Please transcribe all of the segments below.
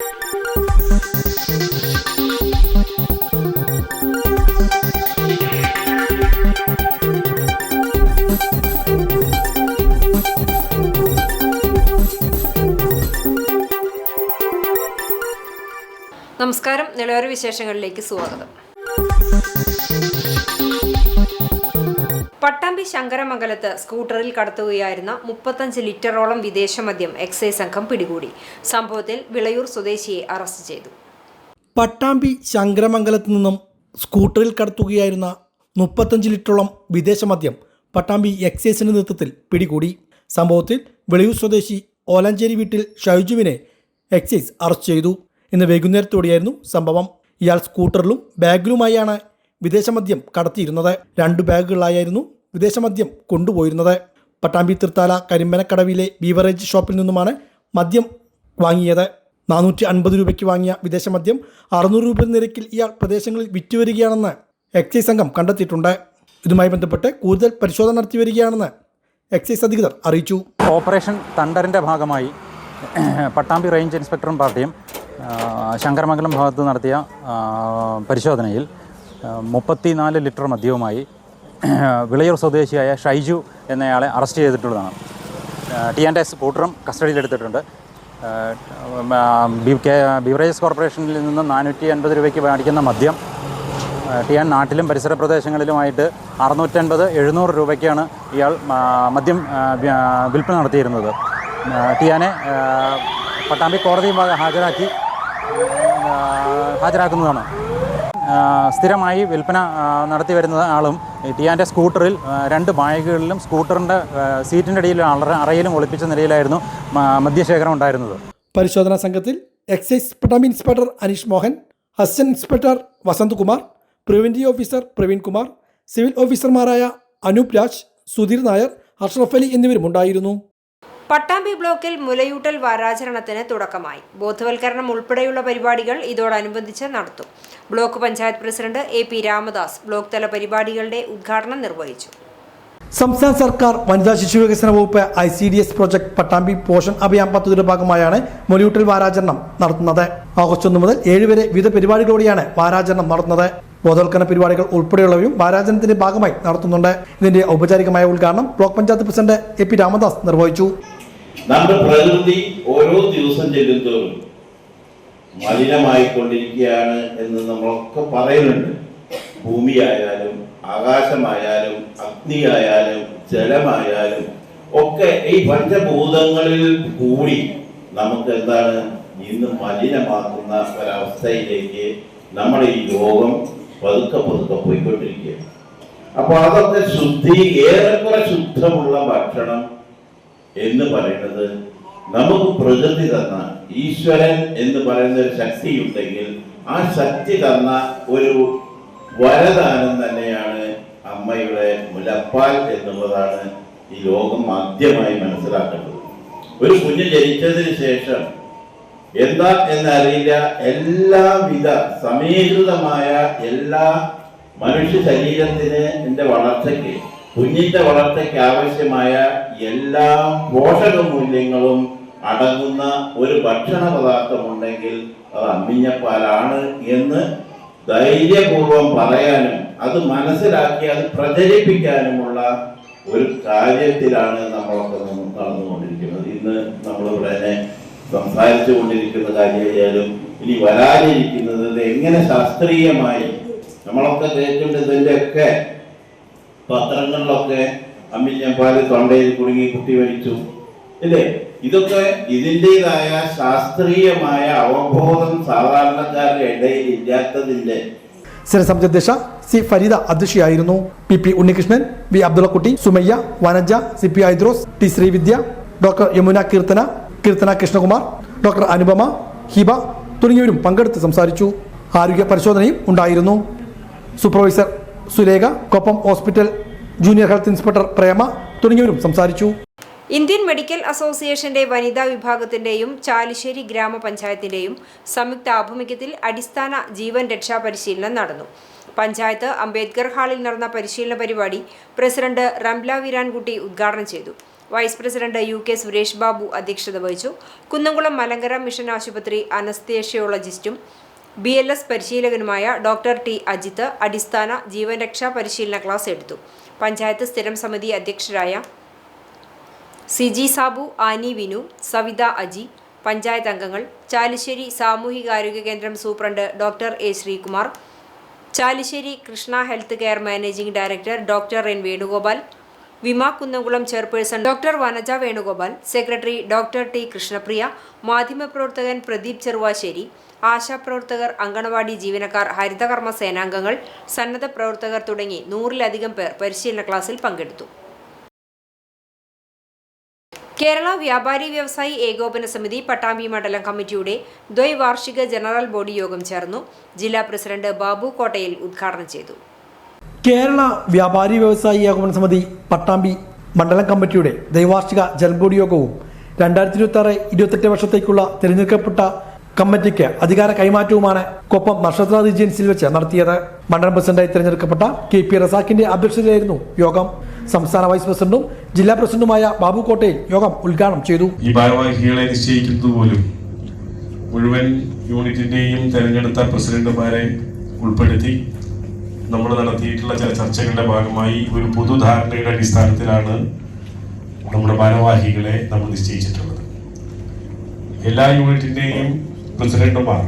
നമസ്കാരം. നിലവാര വിശേഷങ്ങളിലേക്ക് സ്വാഗതം. പട്ടാമ്പി ശങ്കരമംഗലത്ത് സ്കൂട്ടറിൽ കടത്തുകയായിരുന്ന 35 ലിറ്ററോളം വിദേശ മദ്യം എക്സൈസ് സംഘം പിടികൂടി. സംഭവത്തിൽ വിളയൂർ സ്വദേശിയെ അറസ്റ്റ് ചെയ്തു. പട്ടാമ്പി ശങ്കരമംഗലത്ത് നിന്നും സ്കൂട്ടറിൽ കടത്തുകയായിരുന്ന 35 ലിറ്ററോളം വിദേശ മദ്യം പട്ടാമ്പി എക്സൈസിന്റെ നേതൃത്വത്തിൽ പിടികൂടി. സംഭവത്തിൽ വിളയൂർ സ്വദേശി ഓലഞ്ചേരി വീട്ടിൽ ഷൈജുവിനെ എക്സൈസ് അറസ്റ്റ് ചെയ്തു. ഇന്ന് വൈകുന്നേരത്തോടെയായിരുന്നു സംഭവം. ഇയാൾ സ്കൂട്ടറിലും ബാഗിലുമായാണ് വിദേശമദ്യം കടത്തിയിരുന്നത്. 2 ബാഗുകളായിരുന്നു വിദേശമദ്യം കൊണ്ടുപോയിരുന്നത്. പട്ടാമ്പി തൃത്താല കരിമ്പനക്കടവിലെ ബീവറേജ് ഷോപ്പിൽ നിന്നുമാണ് മദ്യം വാങ്ങിയത്. 450 രൂപയ്ക്ക് വാങ്ങിയ വിദേശമദ്യം 600 രൂപ നിരക്കിൽ ഇയാൾ പ്രദേശങ്ങളിൽ വിറ്റുവരികയാണെന്ന് എക്സൈസ് സംഘം കണ്ടെത്തിയിട്ടുണ്ട്. ഇതുമായി ബന്ധപ്പെട്ട് കൂടുതൽ പരിശോധന നടത്തി വരികയാണെന്ന് എക്സൈസ് അധികൃതർ അറിയിച്ചു. ഓപ്പറേഷൻ തണ്ടറിൻ്റെ ഭാഗമായി പട്ടാമ്പി റേഞ്ച് ഇൻസ്പെക്ടറും പാർട്ടിയും ശങ്കരമംഗലം ഭാഗത്ത് നടത്തിയ പരിശോധനയിൽ 34 ലിറ്റർ മദ്യവുമായി വിളയൂർ സ്വദേശിയായ ഷൈജു എന്നയാളെ അറസ്റ്റ് ചെയ്തിട്ടുള്ളതാണ്. ടിയാൻ്റെ സ്കൂട്ടറും കസ്റ്റഡിയിലെടുത്തിട്ടുണ്ട്. ബീവറേജസ് കോർപ്പറേഷനിൽ നിന്ന് 450 രൂപയ്ക്ക് മേടിക്കുന്ന മദ്യം ടിയാൻ നാട്ടിലും പരിസര പ്രദേശങ്ങളിലുമായിട്ട് 650-700 രൂപയ്ക്കാണ് ഇയാൾ മദ്യം വിൽപ്പന നടത്തിയിരുന്നത്. ടിയാനെ പട്ടാമ്പി കോടതി ഹാജരാക്കുന്നതാണ്. സ്ഥിരമായി വിൽപ്പന നടത്തി വരുന്ന ആളും ടിയാൻ്റെ സ്കൂട്ടറിൽ 2 ബാഗുകളിലും സ്കൂട്ടറിൻ്റെ സീറ്റിൻ്റെ അടിയിലും അറയിലും ഒളിപ്പിച്ച നിലയിലായിരുന്നു മദ്യശേഖരം ഉണ്ടായിരുന്നത്. പരിശോധനാ സംഘത്തിൽ excise Pattambi inspector Aneesh Mohan, assistant inspector Vasanth Kumar, preventive officer Praveen Kumar, civil ഓഫീസർമാരായ അനൂപ് രാജ്, സുധീർ നായർ, അഷ്റഫ് അലി എന്നിവരുമുണ്ടായിരുന്നു. പട്ടാമ്പി ബ്ലോക്കിൽ മുലയൂട്ടൽ വാരാചരണത്തിന് തുടക്കമായി. ബോധവൽക്കരണം ഉൾപ്പെടെയുള്ള പരിപാടികൾ ഇതോടനുബന്ധിച്ച് നടത്തും. Block panchayat president AP Ramadas block തല പരിപാടികളുടെ ഉദ്ഘാടനം നിർവഹിച്ചു. സംസ്ഥാന സർക്കാർ വനിതാ ശിശു വികസന വകുപ്പ് ICDS പ്രോജക്ട് പട്ടാമ്പി പോഷൺ അഭിയാൻ പദ്ധതിയുടെ ഭാഗമായാണ് മുലയൂട്ടൽ വാരാചരണം നടത്തുന്നത്. ഓഗസ്റ്റ് 1 മുതൽ 7 വരെ വിവിധ പരിപാടികളോടെയാണ് വാരാചരണം നടത്തുന്നത്. ബോധവൽക്കരണ പരിപാടികൾ ഉൾപ്പെടെയുള്ളവയും വാരാചരണത്തിന്റെ ഭാഗമായി നടത്തുന്നുണ്ട്. ഇതിന്റെ ഔപചാരികമായ ഉദ്ഘാടനം block panchayat president AP Ramadas നിർവഹിച്ചു. നമ്മുടെ പ്രകൃതി ഓരോ ദിവസം ചെല്ലുന്തോറും മലിനമായിക്കൊണ്ടിരിക്കുകയാണ് എന്ന് നമ്മളൊക്കെ പറയുന്നുണ്ട്. ഭൂമിയായാലും ആകാശമായാലും അഗ്നിയായാലും ജലമായാലും ഒക്കെ ഈ പഞ്ചഭൂതങ്ങളിൽ കൂടി നമുക്ക് എന്താണ് ഇന്ന് മലിനമാക്കുന്ന ഒരവസ്ഥയിലേക്ക് നമ്മുടെ ഈ ലോകം പതുക്കെ പോയിക്കൊണ്ടിരിക്കുകയാണ്. അപ്പൊ അതൊക്കെ ഏറെക്കുറെ ശുദ്ധമുള്ള ഭക്ഷണം എന്ന് പറയുന്നത് നമുക്ക് പ്രകൃതി തന്ന ഈശ്വരൻ എന്ന് പറയുന്ന ഒരു ശക്തി ഉണ്ടെങ്കിൽ ആ ശക്തി തന്ന ഒരു വരദാനം തന്നെയാണ് അമ്മയുടെ മുലപ്പാൽ എന്നുള്ളതാണ് ഈ ലോകം ആദ്യമായി മനസ്സിലാക്കേണ്ടത്. ഒരു കുഞ്ഞ് ജനിച്ചതിന് ശേഷം എന്താ എന്നറിയില്ല, എല്ലാവിധ സമീകൃതമായ എല്ലാ മനുഷ്യ ശരീരത്തിന്റെ വളർച്ചയ്ക്ക്, കുഞ്ഞിന്റെ വളർച്ചയ്ക്ക് ആവശ്യമായ എല്ലാ പോഷക മൂല്യങ്ങളും അടങ്ങുന്ന ഒരു ഭക്ഷണ പദാർത്ഥമുണ്ടെങ്കിൽ അത് അമ്മിഞ്ഞപ്പാലാണ് എന്ന് ധൈര്യപൂർവം പറയാനും അത് മനസ്സിലാക്കി അത് പ്രചരിപ്പിക്കാനുമുള്ള ഒരു കാര്യത്തിലാണ് നമ്മളൊക്കെ നടന്നുകൊണ്ടിരിക്കുന്നത്. ഇന്ന് നമ്മളിവിടെ സംസാരിച്ചു കൊണ്ടിരിക്കുന്ന കാര്യമായാലും ഇനി വരാനിരിക്കുന്നത് എങ്ങനെ ശാസ്ത്രീയമായി നമ്മളൊക്കെ കേൾക്കേണ്ടതിൻ്റെ ഒക്കെ പത്രങ്ങളിലൊക്കെ അമ്മിഞ്ഞപ്പാല് തൊണ്ടയിൽ കുടുങ്ങി കുട്ടി മരിച്ചു ഇല്ലേ, ഇതൊക്കെ ഇതിൻ്റെതായ ശാസ്ത്രീയമായ അവബോധം സാധാരണക്കാരുടെ ഇടയിൽ ഇല്ലാത്തതിൻ്റെ. സ്ഥിരസമിതി സി ഫരീദ അധ്യക്ഷയായിരുന്നു. PP Unnikrishnan, V Abdullakutty, Sumayya, Vanaja, CP Aidros, T Sreevidya, doctor Yamuna Keerthana Krishnakumar, doctor Anupama, Hiba തുടങ്ങിയവരും പങ്കെടുത്ത് സംസാരിച്ചു. ആരോഗ്യ പരിശോധനയും ഉണ്ടായിരുന്നു. Supervisor Sulekha, Koppam hospital junior health inspector Prema തുടങ്ങിയവരും സംസാരിച്ചു. ഇന്ത്യൻ മെഡിക്കൽ അസോസിയേഷന്റെ വനിതാ വിഭാഗത്തിന്റെയും ചാലിശ്ശേരി ഗ്രാമപഞ്ചായത്തിന്റെയും സംയുക്ത ആഭിമുഖ്യത്തിൽ അടിസ്ഥാന ജീവൻ രക്ഷാ പരിശീലനം നടന്നു. പഞ്ചായത്ത് അംബേദ്കർ ഹാളിൽ നടന്ന പരിശീലന പരിപാടി പ്രസിഡന്റ് റംല വീരാൻകുട്ടി ഉദ്ഘാടനം ചെയ്തു. Vice president UK Suresh Babu അധ്യക്ഷത വഹിച്ചു. കുന്നംകുളം മലങ്കര മിഷൻ ആശുപത്രി അനസ്തേഷ്യോളജിസ്റ്റും BLS പരിശീലകനുമായ ഡോക്ടർ T അജിത്ത് അടിസ്ഥാന ജീവൻ രക്ഷാ പരിശീലന ക്ലാസ് എടുത്തു. പഞ്ചായത്ത് സ്ഥിരം സമിതി അധ്യക്ഷരായ CG സാബു, ആനി വിനു, സവിത അജി, പഞ്ചായത്ത് അംഗങ്ങൾ, ചാലിശ്ശേരി സാമൂഹികാരോഗ്യ കേന്ദ്രം superintendent doctor A Sreekumar, Chalissery Krishna health care managing director doctor N Venugopal, വിമ Kunnamkulam chairperson doctor Vanaja Venugopal, secretary doctor T Krishnapriya, മാധ്യമപ്രവർത്തകൻ പ്രദീപ് ചെറുവാശ്ശേരി, ആശാപ്രവർത്തകർ, അങ്കണവാടി ജീവനക്കാർ, ഹരിതകർമ്മ സേനാംഗങ്ങൾ, സന്നദ്ധ പ്രവർത്തകർ തുടങ്ങി 100-ലധികം പേർ പരിശീലന ക്ലാസ്സിൽ പങ്കെടുത്തു. കേരള വ്യാപാരി വ്യവസായി ഏകോപന സമിതി പട്ടാമ്പി മണ്ഡലം കമ്മിറ്റിയുടെ ദ്വൈവാർഷിക ജനറൽ ബോഡി യോഗം ചേർന്നു. ജില്ലാ പ്രസിഡന്റ് ബാബു കോട്ടയിൽ ഉദ്ഘാടനം ചെയ്തു. കേരള വ്യാപാരി വ്യവസായി ഏകോപന സമിതി പട്ടാമ്പി മണ്ഡലം കമ്മിറ്റിയുടെ ദ്വൈവാർഷിക ജനറൽ ബോഡി യോഗവും 2026-28 വർഷത്തേക്കുള്ള തിരഞ്ഞെടുക്കപ്പെട്ട കമ്മിറ്റിക്ക് അധികാര കൈമാറ്റവുമാണ് കൊപ്പം നക്ഷത്ര റീജിയൻസിൽ വെച്ച് നടത്തിയത്. മണ്ഡലം പ്രസിഡന്റായി തിരഞ്ഞെടുക്കപ്പെട്ട KP റസാഖിന്റെ അധ്യക്ഷതയിലായിരുന്നു യോഗം. സംസ്ഥാന വൈസ് പ്രസിഡന്റും ജില്ലാ പ്രസിഡന്റുമായ ബാബു കോട്ടയിൽ യോഗം ഉദ്ഘാടനം ചെയ്തു. ഈ ഭാരവാഹികളെ നിശ്ചയിക്കുന്നത് പോലും മുഴുവൻ യൂണിറ്റിന്റെയും തെരഞ്ഞെടുത്ത പ്രസിഡന്റുമാരെ ഉൾപ്പെടുത്തി നമ്മൾ നടത്തിയിട്ടുള്ള ചില ചർച്ചകളുടെ ഭാഗമായി ഒരു പൊതുധാരണയുടെ അടിസ്ഥാനത്തിലാണ് നമ്മുടെ ഭാരവാഹികളെ നമ്മൾ നിശ്ചയിച്ചിട്ടുള്ളത്. എല്ലാ യൂണിറ്റിന്റെയും പ്രസിഡന്റുമാർ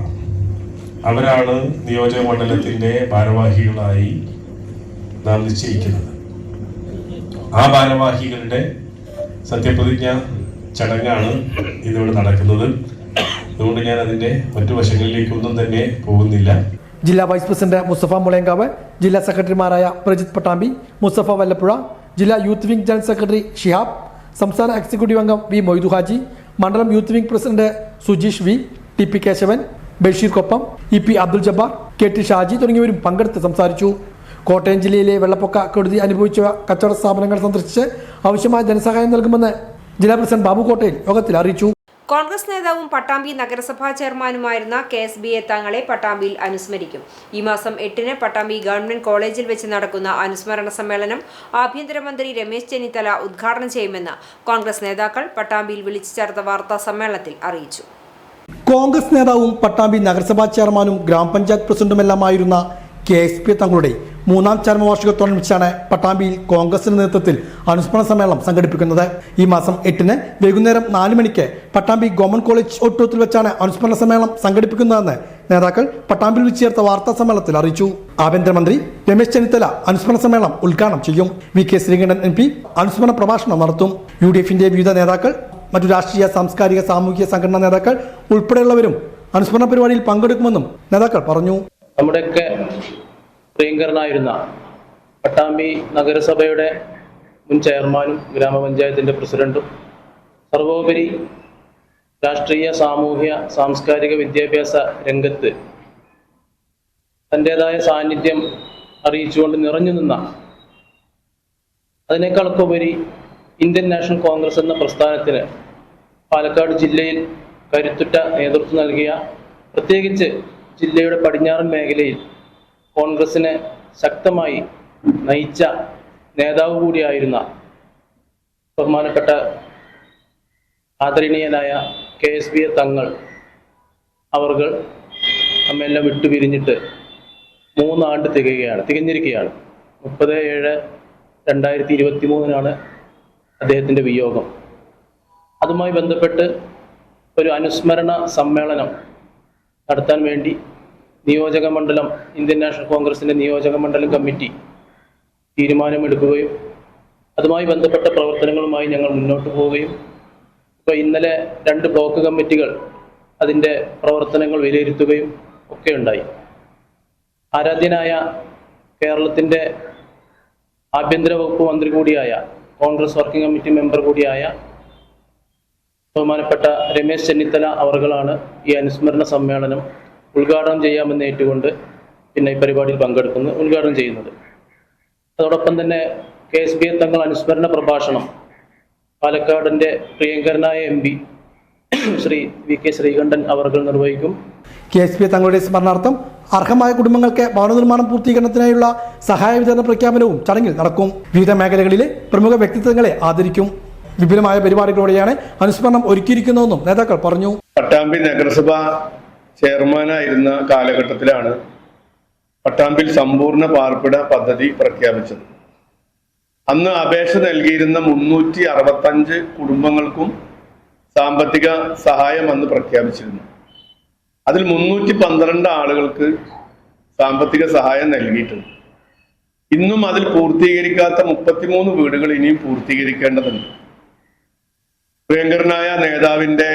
അവരാണ് നിയോജക മണ്ഡലത്തിന്റെ ഭാരവാഹികളായി നാം നിശ്ചയിക്കുന്നത്. ആ ഭാരവാഹികളുടെ സത്യപ്രതിജ്ഞ ചടങ്ങാണ് ഇതിവിടെ നടക്കുന്നത്. അതുകൊണ്ട് ഞാൻ അതിന്റെ മറ്റു വശങ്ങളിലേക്കൊന്നും തന്നെ പോകുന്നില്ല. ജില്ലാ വൈസ് പ്രസിഡന്റ് മുസ്തഫ മുളയങ്കാവ്, ജില്ലാ സെക്രട്ടറിമാരായ പ്രജിത് പട്ടാമ്പി, മുസ്തഫ വല്ലപ്പുഴ, ജില്ലാ youth wing general secretary Shihab, സംസ്ഥാന എക്സിക്യൂട്ടീവ് അംഗം V മൊയ്തു ഹാജി, മണ്ഡലം youth wing president Sujeesh V, TP Keshavan, Basheer Koppam, EP Abdul Jabbar, KT Shaji തുടങ്ങിയവരും പങ്കെടുത്ത് സംസാരിച്ചു. കോട്ടയം ജില്ലയിലെ വെള്ളപ്പൊക്ക കെടുതി അനുഭവിച്ച കച്ചവട സ്ഥാപനങ്ങൾ സന്ദർശിച്ച് ആവശ്യമായ ധനസഹായം നൽകുമെന്ന് ജില്ലാ പ്രസിഡന്റ് ബാബു കോട്ടയിൽ യോഗത്തിൽ അറിയിച്ചു. കോൺഗ്രസ് നേതാവും പട്ടാമ്പി നഗരസഭാ ചെയർമാനുമായിരുന്ന KSB തങ്ങളെ പട്ടാമ്പിയിൽ അനുസ്മരിക്കും. ഈ മാസം 8-ന് പട്ടാമ്പി ഗവൺമെന്റ് കോളേജിൽ വെച്ച് നടക്കുന്ന അനുസ്മരണ സമ്മേളനം ആഭ്യന്തരമന്ത്രി രമേശ് ചെന്നിത്തല ഉദ്ഘാടനം ചെയ്യുമെന്ന് കോൺഗ്രസ് നേതാക്കൾ പട്ടാമ്പിയിൽ വിളിച്ചു ചേർത്ത വാർത്താ സമ്മേളനത്തിൽ അറിയിച്ചു. കോൺഗ്രസ് നേതാവും പട്ടാമ്പി നഗരസഭാ ചെയർമാനും ഗ്രാമപഞ്ചായത്ത് പ്രസിഡന്റുമെല്ലാമായിരുന്ന KSB തങ്ങളുടെ 3ാം ചരമവാർഷികത്തോടനുബന്ധിച്ചാണ് പട്ടാമ്പിയിൽ കോൺഗ്രസിന്റെ നേതൃത്വത്തിൽ അനുസ്മരണ സമ്മേളനം സംഘടിപ്പിക്കുന്നത്. ഈ മാസം 8-ന് വൈകുന്നേരം 4 മണിക്ക് പട്ടാമ്പി ഗവൺമെന്റ് കോളേജ് ഓഡിറ്റോറിയത്തിൽ വെച്ചാണ് അനുസ്മരണ സമ്മേളനം സംഘടിപ്പിക്കുന്നതെന്ന് നേതാക്കൾ പട്ടാമ്പിയിൽ വെച്ച് ചേർത്ത വാർത്താ സമ്മേളനത്തിൽ അറിയിച്ചു. ആഭ്യന്തരമന്ത്രി രമേശ് ചെന്നിത്തല അനുസ്മരണ സമ്മേളനം ഉദ്ഘാടനം ചെയ്യും. VK ശ്രീകണ്ഠൻ MP അനുസ്മരണ പ്രഭാഷണം നടത്തും. UDFന്റെ വിവിധ നേതാക്കൾ, മറ്റു രാഷ്ട്രീയ, സാംസ്കാരിക, സാമൂഹിക സംഘടനാ നേതാക്കൾ ഉൾപ്പെടെയുള്ളവരും അനുസ്മരണ പരിപാടിയിൽ പങ്കെടുക്കുമെന്നും നേതാക്കൾ പറഞ്ഞു. നമ്മുടെയൊക്കെ പ്രിയങ്കരനായിരുന്ന പട്ടാമ്പി നഗരസഭയുടെ മുൻ ചെയർമാനും ഗ്രാമപഞ്ചായത്തിൻ്റെ പ്രസിഡന്റും സർവോപരി രാഷ്ട്രീയ, സാമൂഹ്യ, സാംസ്കാരിക, വിദ്യാഭ്യാസ രംഗത്ത് തൻ്റെതായ സാന്നിധ്യം അറിയിച്ചുകൊണ്ട് നിറഞ്ഞു നിന്ന, അതിനേക്കാളൊക്കെ ഉപരി ഇന്ത്യൻ നാഷണൽ കോൺഗ്രസ് എന്ന പ്രസ്ഥാനത്തിന് പാലക്കാട് ജില്ലയിൽ കരുത്തുറ്റ നേതൃത്വം നൽകിയ, പ്രത്യേകിച്ച് ജില്ലയുടെ പടിഞ്ഞാറൻ മേഖലയിൽ കോൺഗ്രസിനെ ശക്തമായി നയിച്ച നേതാവ് കൂടിയായിരുന്ന ബഹുമാനപ്പെട്ട ആദരണീയനായ KSB തങ്ങൾ അവർകൾ നമ്മെല്ലാം വിട്ടുപിരിഞ്ഞിട്ട് 3 ആണ്ട് തികഞ്ഞിരിക്കുകയാണ്. 30/7/2023 അദ്ദേഹത്തിൻ്റെ വിയോഗം. അതുമായി ബന്ധപ്പെട്ട് ഒരു അനുസ്മരണ സമ്മേളനം നടത്താൻ വേണ്ടി നിയോജക മണ്ഡലം, ഇന്ത്യൻ നാഷണൽ കോൺഗ്രസിൻ്റെ നിയോജക മണ്ഡലം കമ്മിറ്റി തീരുമാനമെടുക്കുകയും അതുമായി ബന്ധപ്പെട്ട പ്രവർത്തനങ്ങളുമായി ഞങ്ങൾ മുന്നോട്ട് പോവുകയും ഇപ്പോൾ ഇന്നലെ 2 ബ്ലോക്ക് കമ്മിറ്റികൾ അതിൻ്റെ പ്രവർത്തനങ്ങൾ വിലയിരുത്തുകയും ഒക്കെ ഉണ്ടായി. ആരാധ്യനായ കേരളത്തിൻ്റെ ആഭ്യന്തര വകുപ്പ് മന്ത്രി കൂടിയായ, കോൺഗ്രസ് വർക്കിംഗ് കമ്മിറ്റി മെമ്പർ കൂടിയായ ബഹുമാനപ്പെട്ട രമേശ് ചെന്നിത്തല അവർകളാണ് ഈ അനുസ്മരണ സമ്മേളനം ഉദ്ഘാടനം ചെയ്യാമെന്ന് ഏറ്റുകൊണ്ട് ഈ പരിപാടിയിൽ ഉദ്ഘാടനം ചെയ്യുന്നത്. അതോടൊപ്പം തന്നെ KSB തങ്ങൾ അനുസ്മരണ പ്രഭാഷണം പാലക്കാടിൻ്റെ പ്രിയങ്കരനായ MP ശ്രീ VK ശ്രീകണ്ഠൻ അവർകൾ നിർവഹിക്കും. KSB തങ്ങളുടെ സ്മരണാർത്ഥം അർഹമായ കുടുംബങ്ങൾക്ക് ഭവന നിർമ്മാണം പൂർത്തീകരണത്തിനായുള്ള സഹായ വിതരണ പ്രഖ്യാപനവും ചടങ്ങിൽ നടക്കും. വിവിധ മേഖലകളിലെ പ്രമുഖ വ്യക്തിത്വങ്ങളെ ആദരിക്കും. വിപുലമായ പരിപാടികളോടെയാണ് അനുസ്മരണം ഒരുക്കിയിരിക്കുന്നതെന്നും നേതാക്കൾ പറഞ്ഞു. പട്ടാമ്പി നഗരസഭ ചെയർമാനായിരുന്ന കാലഘട്ടത്തിലാണ് പട്ടാമ്പിൽ സമ്പൂർണ്ണ പാർപ്പിട പദ്ധതി പ്രഖ്യാപിച്ചത്. അന്ന് അപേക്ഷ നൽകിയിരുന്ന 365 കുടുംബങ്ങൾക്കും സാമ്പത്തിക സഹായം അന്ന് പ്രഖ്യാപിച്ചിരുന്നു. അതിൽ 312 ആളുകൾക്ക് സാമ്പത്തിക സഹായം നൽകിയിട്ടുണ്ട്. ഇന്നും അതിൽ പൂർത്തീകരിക്കാത്ത 33 വീടുകൾ ഇനിയും പൂർത്തീകരിക്കേണ്ടതുണ്ട്. പ്രിയങ്കരനായ നേതാവിന്റെ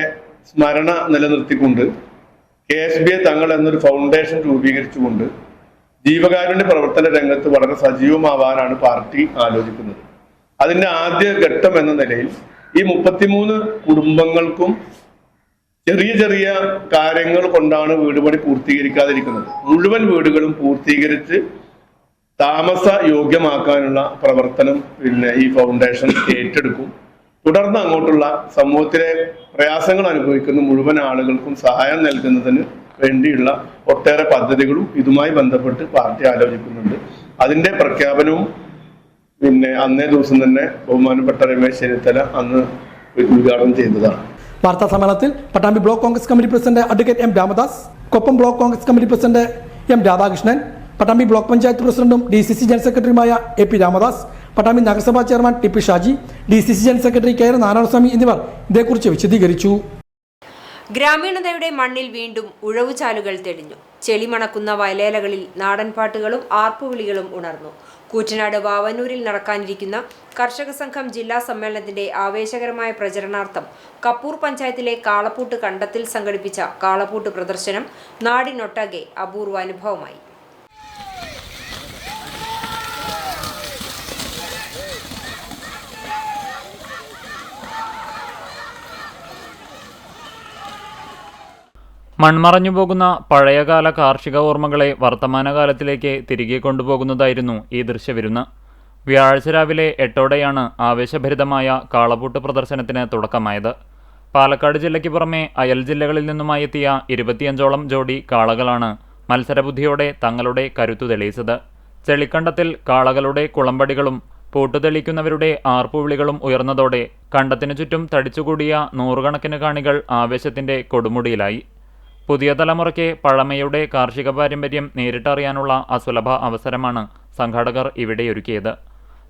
സ്മരണ നിലനിർത്തിക്കൊണ്ട് KSBA തങ്ങൾ എന്നൊരു ഫൗണ്ടേഷൻ രൂപീകരിച്ചുകൊണ്ട് ജീവകാരുണ്യ പ്രവർത്തന രംഗത്ത് വളരെ സജീവമാവാനാണ് പാർട്ടി ആലോചിക്കുന്നത്. അതിന്റെ ആദ്യ ഘട്ടം എന്ന നിലയിൽ ഈ 33 കുടുംബങ്ങൾക്കും ചെറിയ ചെറിയ കാര്യങ്ങൾ കൊണ്ടാണ് വീട് പണി പൂർത്തീകരിക്കാതിരിക്കുന്നത്. മുഴുവൻ വീടുകളും പൂർത്തീകരിച്ച് താമസ യോഗ്യമാക്കാനുള്ള പ്രവർത്തനം ഈ ഫൗണ്ടേഷൻ ഏറ്റെടുക്കും. തുടർന്ന് അങ്ങോട്ടുള്ള സമൂഹത്തിലെ പ്രയാസങ്ങൾ അനുഭവിക്കുന്ന മുഴുവൻ ആളുകൾക്കും സഹായം നൽകുന്നതിന് വേണ്ടിയുള്ള ഒട്ടേറെ പദ്ധതികളും ഇതുമായി ബന്ധപ്പെട്ട് പാർട്ടി ആലോചിക്കുന്നുണ്ട്. അതിന്റെ പ്രഖ്യാപനവും അന്നേ ദിവസം തന്നെ ബഹുമാനപ്പെട്ട രമേശ് ചെന്നിത്തല അന്ന് ഉദ്ഘാടനം ചെയ്തതാണ്. വാർത്താ സമ്മേളനത്തിൽ Pattambi block Congress committee president advocate M Ramadas, Koppam block Congress committee president M Radhakrishnan, Pattambi block panchayat പ്രസിഡന്റും DCC ജനറൽ സെക്രട്ടറിയുമായ AP രാമദാസ്, പട്ടാമ്പി നഗരസഭാ chairman TP Shaji, DCC general secretary KR Narayanaswamy എന്നിവർ ഇതേക്കുറിച്ച് വിശദീകരിച്ചു. ഗ്രാമീണതയുടെ മണ്ണിൽ വീണ്ടും ഉഴവുചാലുകൾ തെളിഞ്ഞു. ചെളിമണക്കുന്ന വയലേലകളിൽ നാടൻപാട്ടുകളും ആർപ്പുവിളികളും ഉണർന്നു. കൂറ്റനാട് വാവന്നൂരിൽ നടക്കാനിരിക്കുന്ന കർഷക സംഘം ജില്ലാ സമ്മേളനത്തിന്റെ ആവേശകരമായ പ്രചരണാർത്ഥം കപ്പൂർ പഞ്ചായത്തിലെ കാളപ്പൂട്ട് കണ്ടത്തിൽ സംഘടിപ്പിച്ച കാളപ്പൂട്ട് പ്രദർശനം നാടിനൊട്ടാകെ അപൂർവ അനുഭവമായി. മൺമറഞ്ഞു പോകുന്ന പഴയകാല കാർഷിക ഓർമ്മകളെ വർത്തമാനകാലത്തിലേക്ക് തിരികെ കൊണ്ടുപോകുന്നതായിരുന്നു ഈ ദൃശ്യവിരുന്ന്. വ്യാഴാഴ്ച രാവിലെ 8ഓടെയാണ് ആവേശഭരിതമായ കാളപൂട്ട് പ്രദർശനത്തിന് തുടക്കമായത്. പാലക്കാട് ജില്ലയ്ക്ക് പുറമെ അയൽ ജില്ലകളിൽ നിന്നുമായി എത്തിയ 25ഓളം ജോഡി കാളകളാണ് മത്സരബുദ്ധിയോടെ തങ്ങളുടെ കരുത്തു തെളിയിച്ചത്. ചെളിക്കണ്ടത്തിൽ കാളകളുടെ കുളമ്പടികളും പൂട്ടുതെളിക്കുന്നവരുടെ ആർപ്പുവിളികളും ഉയർന്നതോടെ കണ്ടത്തിനു ചുറ്റും തടിച്ചുകൂടിയ നൂറുകണക്കിന് കാണികൾ ആവേശത്തിന്റെ കൊടുമുടിയിലായി. പുതിയ തലമുറയ്ക്ക് പഴമയുടെ കാർഷിക പാരമ്പര്യം നേരിട്ടറിയാനുള്ള അസുലഭ അവസരമാണ് സംഘാടകർ ഇവിടെയൊരുക്കിയത്.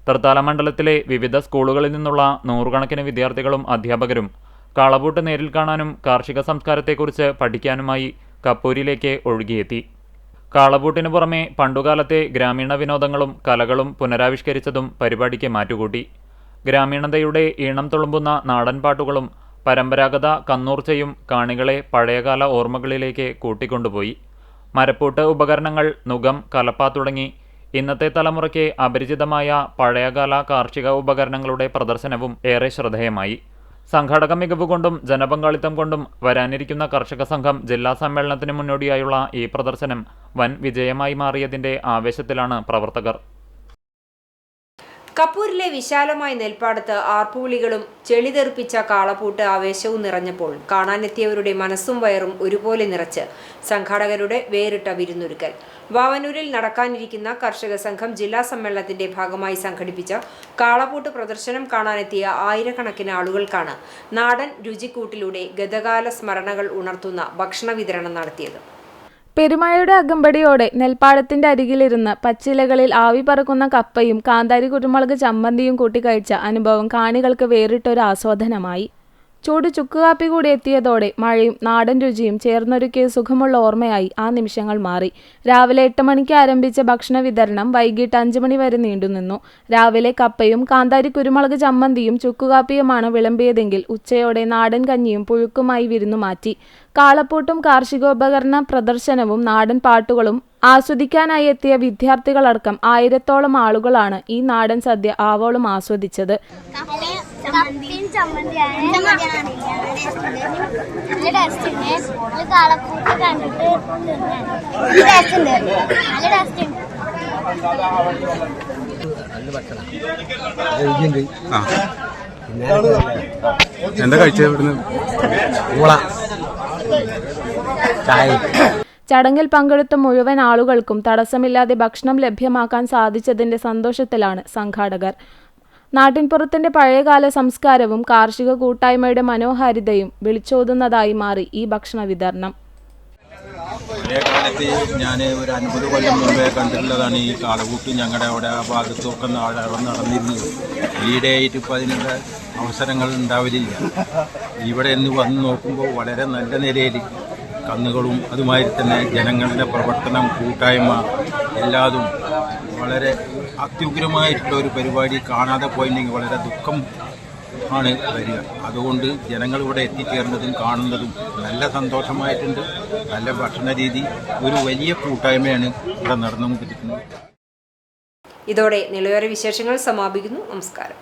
തൃത്താല മണ്ഡലത്തിലെ വിവിധ സ്കൂളുകളിൽ നിന്നുള്ള നൂറുകണക്കിന് വിദ്യാർത്ഥികളും അധ്യാപകരും കാളപൂട്ട് നേരിൽ കാണാനും കാർഷിക സംസ്കാരത്തെക്കുറിച്ച് പഠിക്കാനുമായി കപ്പൂരിലേക്ക് ഒഴുകിയെത്തി. കാളപൂട്ടിനു പുറമെ പണ്ടുകാലത്തെ ഗ്രാമീണ വിനോദങ്ങളും കലകളും പുനരാവിഷ്കരിച്ചതും പരിപാടിക്ക് മാറ്റുകൂട്ടി. ഗ്രാമീണതയുടെ ഈണം തുളുമ്പുന്ന നാടൻ പാട്ടുകളും പരമ്പരാഗത കന്നൂർച്ചയും കാണികളെ പഴയകാല ഓർമ്മകളിലേക്ക് കൂട്ടിക്കൊണ്ടുപോയി. മരപ്പൂട്ട് ഉപകരണങ്ങൾ, നുകം, കലപ്പ തുടങ്ങി ഇന്നത്തെ തലമുറയ്ക്ക് അപരിചിതമായ പഴയകാല കാർഷിക ഉപകരണങ്ങളുടെ പ്രദർശനവും ഏറെ ശ്രദ്ധേയമായി. സംഘാടക മികവ് കൊണ്ടും ജനപങ്കാളിത്തം കൊണ്ടും വരാനിരിക്കുന്ന കർഷക സംഘം ജില്ലാ സമ്മേളനത്തിന് മുന്നോടിയായുള്ള ഈ പ്രദർശനം വൻ വിജയമായി മാറിയതിന്റെ ആവേശത്തിലാണ് പ്രവർത്തകർ. കപ്പൂരിലെ വിശാലമായ നെൽപ്പാടത്ത് ആർപ്പുവിളികളും ചെളിതെറിപ്പിച്ച കാളപ്പൂട്ട് ആവേശവും നിറഞ്ഞപ്പോൾ കാണാനെത്തിയവരുടെ മനസ്സും വയറും ഒരുപോലെ നിറച്ച് സംഘാടകരുടെ വേറിട്ട വിരുന്നൊരുക്കൽ. വാവന്നൂരിൽ നടക്കാനിരിക്കുന്ന കർഷക സംഘം ജില്ലാ സമ്മേളനത്തിന്റെ ഭാഗമായി സംഘടിപ്പിച്ച കാളപ്പൂട്ട് പ്രദർശനം കാണാനെത്തിയ ആയിരക്കണക്കിന് ആളുകൾക്കാണ് നാടൻ രുചിക്കൂട്ടിലൂടെ ഗതകാല സ്മരണകൾ ഉണർത്തുന്ന ഭക്ഷണ വിതരണം നടത്തിയത്. പെരുമഴയുടെ അകമ്പടിയോടെ നെൽപ്പാടത്തിന്റെ അരികിലിരുന്ന് പച്ചിലകളിൽ ആവി പറക്കുന്ന കപ്പയും കാന്താരി കുരുമുളക് ചമ്മന്തിയും കൂട്ടി കഴിച്ച അനുഭവം കാണികൾക്ക് വേറിട്ടൊരു ആസ്വാദനമായി. ചൂട് ചുക്കുകാപ്പി കൂടി എത്തിയതോടെ മഴയും നാടൻ രുചിയും ചേർന്നൊരുക്കിയ സുഖമുള്ള ഓർമ്മയായി ആ നിമിഷങ്ങൾ മാറി. രാവിലെ 8 മണിക്ക് ആരംഭിച്ച ഭക്ഷണ വിതരണം വൈകിട്ട് 5 മണി വരെ നീണ്ടുനിന്നു. രാവിലെ കപ്പയും കാന്താരി കുരുമുളക് ചമ്മന്തിയും ചുക്കുകാപ്പിയുമാണ് വിളമ്പിയതെങ്കിൽ ഉച്ചയോടെ നാടൻ കഞ്ഞിയും പുഴുക്കുമായി വിരുന്നു മാറ്റി. കാളപ്പൂട്ടും കാർഷികോപകരണ പ്രദർശനവും നാടൻ പാട്ടുകളും ആസ്വദിക്കാനായി എത്തിയ വിദ്യാർത്ഥികളടക്കം 1000ഓളം ആളുകളാണ് ഈ നാടൻ സദ്യ ആവോളം ആസ്വദിച്ചത്. എന്താ കഴിച്ചത് ഇവിടുന്ന്? ചടങ്ങിൽ പങ്കെടുത്ത മുഴുവൻ ആളുകൾക്കും തടസ്സമില്ലാതെ ഭക്ഷണം ലഭ്യമാക്കാൻ സാധിച്ചതിന്റെ സന്തോഷത്തിലാണ് സംഘാടകർ. നാട്ടിൻപുറത്തിന്റെ പഴയകാല സംസ്കാരവും കാർഷിക കൂട്ടായ്മയുടെ മനോഹാരിതയും വിളിച്ചോതുന്നതായി മാറി ഈ ഭക്ഷണ വിതരണം. പഴയ കാലത്ത് ഞാൻ ഒരു 50 കൊല്ലം മുമ്പേ കണ്ടിട്ടുള്ളതാണ് ഈ കാളകൂട്ട്. ഞങ്ങളുടെ അവിടെ ആ ഭാഗത്തൊക്കെ നടന്നിരുന്നത്. ഈയിടെയായിട്ട് ഇപ്പോൾ അതിനുള്ള അവസരങ്ങൾ ഉണ്ടാവില്ല. ഇവിടെ നിന്ന് വന്ന് നോക്കുമ്പോൾ വളരെ നല്ല നിലയിൽ കന്നുകളും അതുമാതിരി തന്നെ ജനങ്ങളുടെ പ്രവർത്തനം, കൂട്ടായ്മ എല്ലാതും വളരെ അത്യുഗ്രമായിട്ടുള്ള ഒരു പരിപാടി കാണാതെ പോയിട്ടുണ്ടെങ്കിൽ വളരെ ദുഃഖം ആണ് വരിക. അതുകൊണ്ട് ജനങ്ങൾ ഇവിടെ എത്തിച്ചേർന്നതും കാണുന്നതും നല്ല സന്തോഷമായിട്ടുണ്ട്. നല്ല ഭക്ഷണ രീതി, ഒരു വലിയ കൂട്ടായ്മയാണ് ഇവിടെ നടന്നുകൊണ്ടിരിക്കുന്നത്. ഇതോടെ നിലയോര വിശേഷങ്ങൾ സമാപിക്കുന്നു. നമസ്കാരം.